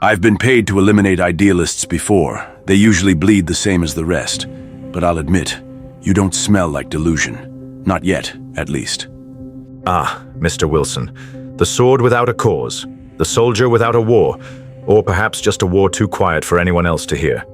I've been paid to eliminate idealists before. They usually bleed the same as the rest. But I'll admit, you don't smell like delusion. Not yet, at least. Ah, Mr. Wilson. The sword without a cause. The soldier without a war. Or perhaps just a war too quiet for anyone else to hear.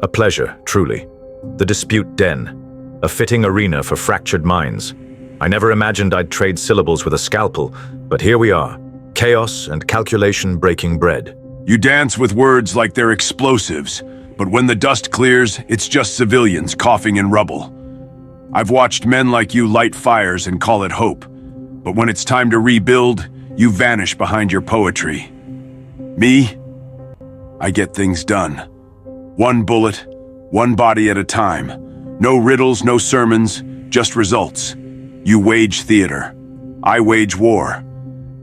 A pleasure, truly. The dispute den. A fitting arena for fractured minds. I never imagined I'd trade syllables with a scalpel, but here we are. Chaos and calculation breaking bread. You dance with words like they're explosives, but when the dust clears, it's just civilians coughing in rubble. I've watched men like you light fires and call it hope, but when it's time to rebuild, you vanish behind your poetry. Me? I get things done. One bullet, one body at a time. No riddles, no sermons, just results. You wage theater. I wage war.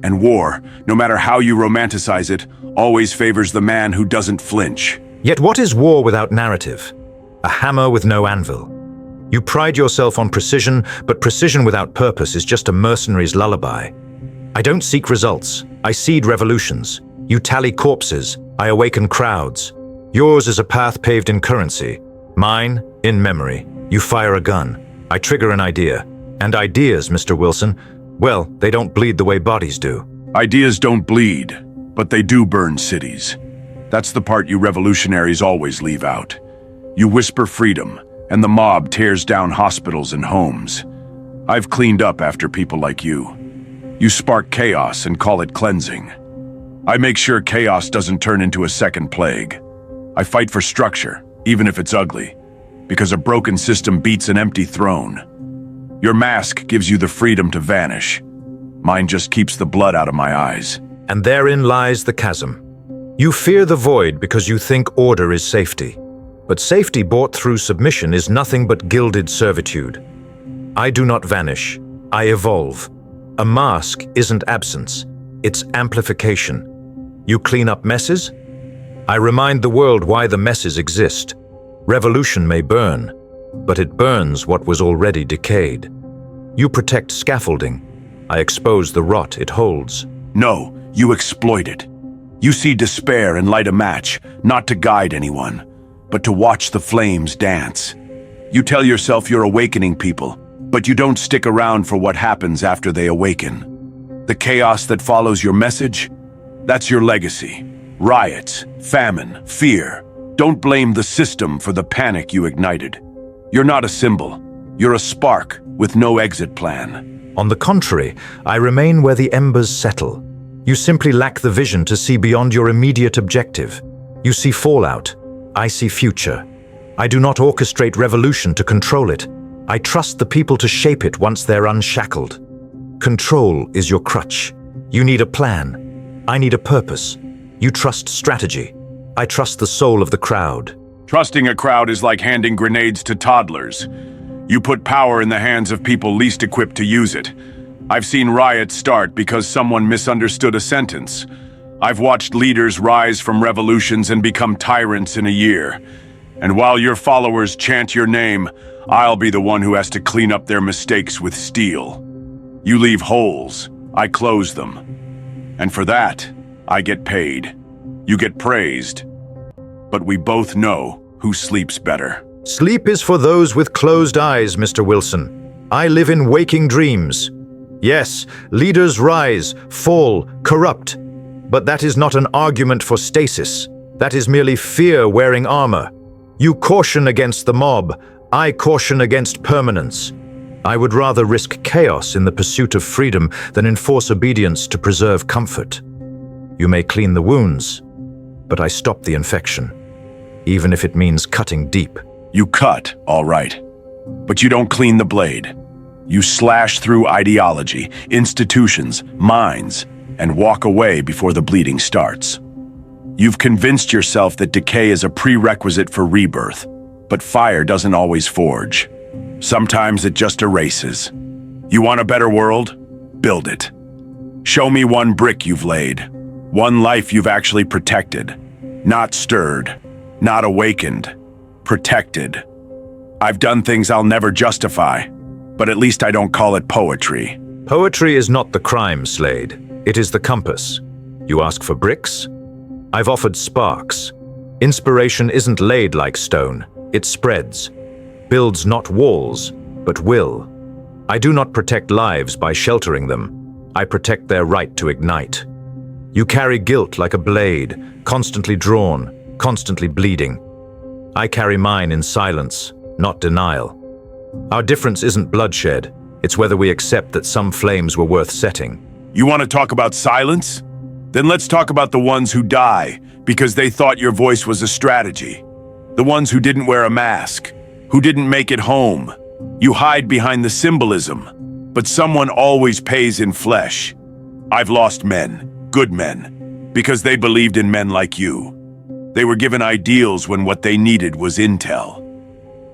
And war, no matter how you romanticize it, always favors the man who doesn't flinch. Yet what is war without narrative? A hammer with no anvil. You pride yourself on precision, but precision without purpose is just a mercenary's lullaby. I don't seek results. I seed revolutions. You tally corpses. I awaken crowds. Yours is a path paved in currency. Mine, in memory. You fire a gun. I trigger an idea. And ideas, Mr. Wilson, well, they don't bleed the way bodies do. Ideas don't bleed, but they do burn cities. That's the part you revolutionaries always leave out. You whisper freedom, and the mob tears down hospitals and homes. I've cleaned up after people like you. You spark chaos and call it cleansing. I make sure chaos doesn't turn into a second plague. I fight for structure, even if it's ugly, because a broken system beats an empty throne. Your mask gives you the freedom to vanish. Mine just keeps the blood out of my eyes. And therein lies the chasm. You fear the void because you think order is safety. But safety bought through submission is nothing but gilded servitude. I do not vanish. I evolve. A mask isn't absence. It's amplification. You clean up messes? I remind the world why the messes exist. Revolution may burn, but it burns what was already decayed. You protect scaffolding. I expose the rot it holds. No, you exploit it. You see despair and light a match, not to guide anyone, but to watch the flames dance. You tell yourself you're awakening people, but you don't stick around for what happens after they awaken. The chaos that follows your message, that's your legacy. Riots, famine, fear. Don't blame the system for the panic you ignited. You're not a symbol. You're a spark with no exit plan. On the contrary, I remain where the embers settle. You simply lack the vision to see beyond your immediate objective. You see fallout. I see future. I do not orchestrate revolution to control it. I trust the people to shape it once they're unshackled. Control is your crutch. You need a plan. I need a purpose. You trust strategy. I trust the soul of the crowd. Trusting a crowd is like handing grenades to toddlers. You put power in the hands of people least equipped to use it. I've seen riots start because someone misunderstood a sentence. I've watched leaders rise from revolutions and become tyrants in a year. And while your followers chant your name, I'll be the one who has to clean up their mistakes with steel. You leave holes, I close them. And for that, I get paid. You get praised. But we both know who sleeps better. Sleep is for those with closed eyes, Mr. Wilson. I live in waking dreams. Yes, leaders rise, fall, corrupt. But that is not an argument for stasis. That is merely fear wearing armor. You caution against the mob. I caution against permanence. I would rather risk chaos in the pursuit of freedom than enforce obedience to preserve comfort. You may clean the wounds, but I stop the infection, even if it means cutting deep. You cut, all right, but you don't clean the blade. You slash through ideology, institutions, minds, and walk away before the bleeding starts. You've convinced yourself that decay is a prerequisite for rebirth, but fire doesn't always forge. Sometimes it just erases. You want a better world? Build it. Show me one brick you've laid, one life you've actually protected, not stirred, not awakened, protected. I've done things I'll never justify, but at least I don't call it poetry. Poetry is not the crime, Slade. It is the compass. You ask for bricks? I've offered sparks. Inspiration isn't laid like stone, it spreads. Builds not walls, but will. I do not protect lives by sheltering them. I protect their right to ignite. You carry guilt like a blade, constantly drawn, constantly bleeding. I carry mine in silence, not denial. Our difference isn't bloodshed, it's whether we accept that some flames were worth setting. You want to talk about silence? Then let's talk about the ones who die because they thought your voice was a strategy. The ones who didn't wear a mask, who didn't make it home. You hide behind the symbolism, but someone always pays in flesh. I've lost men, good men, because they believed in men like you. They were given ideals when what they needed was intel.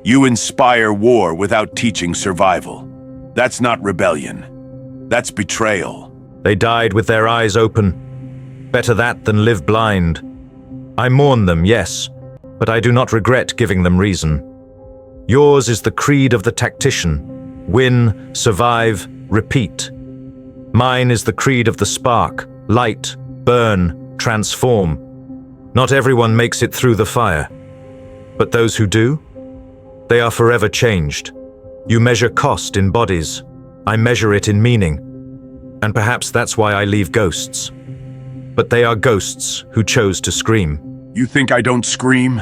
You inspire war without teaching survival. That's not rebellion. That's betrayal. They died with their eyes open. Better that than live blind. I mourn them, yes, but I do not regret giving them reason. Yours is the creed of the tactician. Win, survive, repeat. Mine is the creed of the spark. Light, burn, transform. Not everyone makes it through the fire. But those who do? They are forever changed. You measure cost in bodies. I measure it in meaning. And perhaps that's why I leave ghosts. But they are ghosts who chose to scream. You think I don't scream?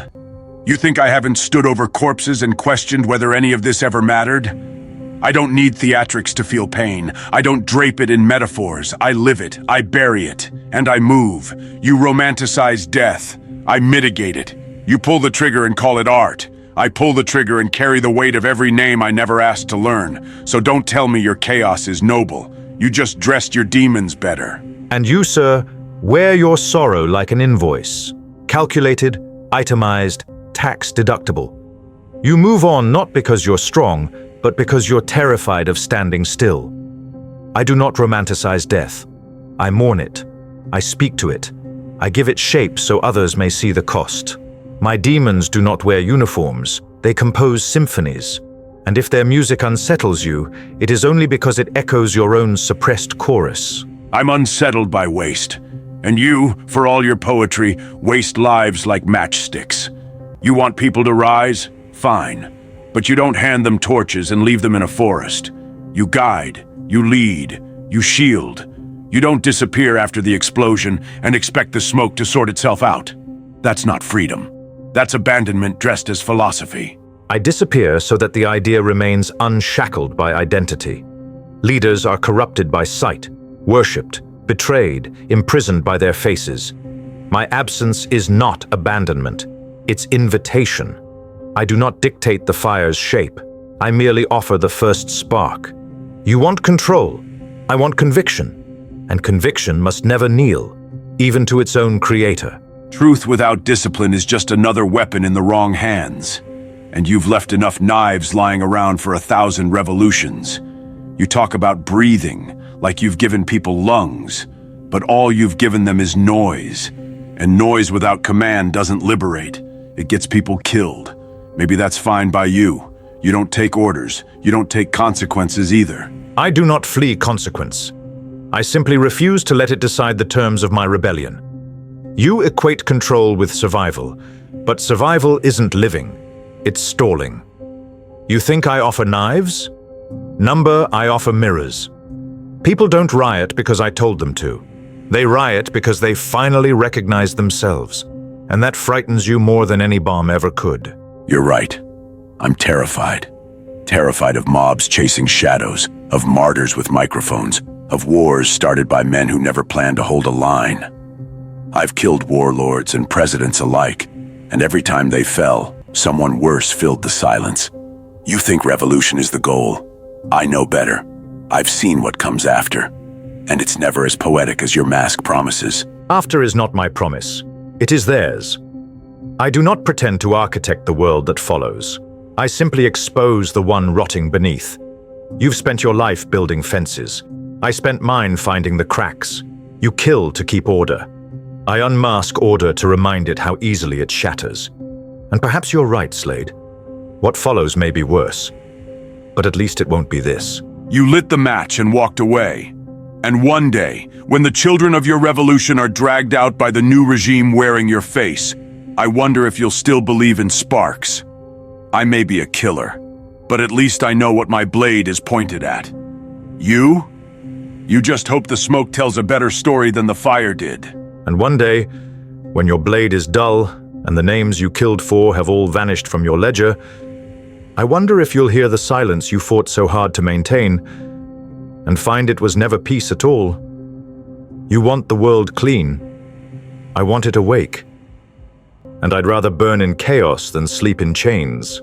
You think I haven't stood over corpses and questioned whether any of this ever mattered? I don't need theatrics to feel pain. I don't drape it in metaphors. I live it, I bury it, and I move. You romanticize death. I mitigate it. You pull the trigger and call it art. I pull the trigger and carry the weight of every name I never asked to learn. So don't tell me your chaos is noble. You just dressed your demons better. And you, sir, wear your sorrow like an invoice. Calculated, itemized, tax deductible. You move on not because you're strong, but because you're terrified of standing still. I do not romanticize death. I mourn it. I speak to it. I give it shape so others may see the cost. My demons do not wear uniforms. They compose symphonies. And if their music unsettles you, it is only because it echoes your own suppressed chorus. I'm unsettled by waste. And you, for all your poetry, waste lives like matchsticks. You want people to rise? Fine. But you don't hand them torches and leave them in a forest. You guide, you lead, you shield. You don't disappear after the explosion and expect the smoke to sort itself out. That's not freedom. That's abandonment dressed as philosophy. I disappear so that the idea remains unshackled by identity. Leaders are corrupted by sight, worshipped, betrayed, imprisoned by their faces. My absence is not abandonment. It's invitation. I do not dictate the fire's shape. I merely offer the first spark. You want control. I want conviction. And conviction must never kneel, even to its own creator. Truth without discipline is just another weapon in the wrong hands. And you've left enough knives lying around for 1,000 revolutions. You talk about breathing, like you've given people lungs, but all you've given them is noise. And noise without command doesn't liberate. It gets people killed. Maybe that's fine by you. You don't take orders. You don't take consequences either. I do not flee consequence. I simply refuse to let it decide the terms of my rebellion. You equate control with survival, but survival isn't living. It's stalling. You think I offer knives? Number, I offer mirrors. People don't riot because I told them to. They riot because they finally recognize themselves. And that frightens you more than any bomb ever could. You're right. I'm terrified. Terrified of mobs chasing shadows, of martyrs with microphones, of wars started by men who never planned to hold a line. I've killed warlords and presidents alike, and every time they fell, someone worse filled the silence. You think revolution is the goal. I know better. I've seen what comes after, and it's never as poetic as your mask promises. After is not my promise. It is theirs. I do not pretend to architect the world that follows. I simply expose the one rotting beneath. You've spent your life building fences. I spent mine finding the cracks. You kill to keep order. I unmask order to remind it how easily it shatters. And perhaps you're right, Slade. What follows may be worse. But at least it won't be this. You lit the match and walked away. And one day, when the children of your revolution are dragged out by the new regime wearing your face, I wonder if you'll still believe in sparks. I may be a killer, but at least I know what my blade is pointed at. You? You just hope the smoke tells a better story than the fire did. And one day, when your blade is dull and the names you killed for have all vanished from your ledger, I wonder if you'll hear the silence you fought so hard to maintain and find it was never peace at all. You want the world clean. I want it awake. And I'd rather burn in chaos than sleep in chains.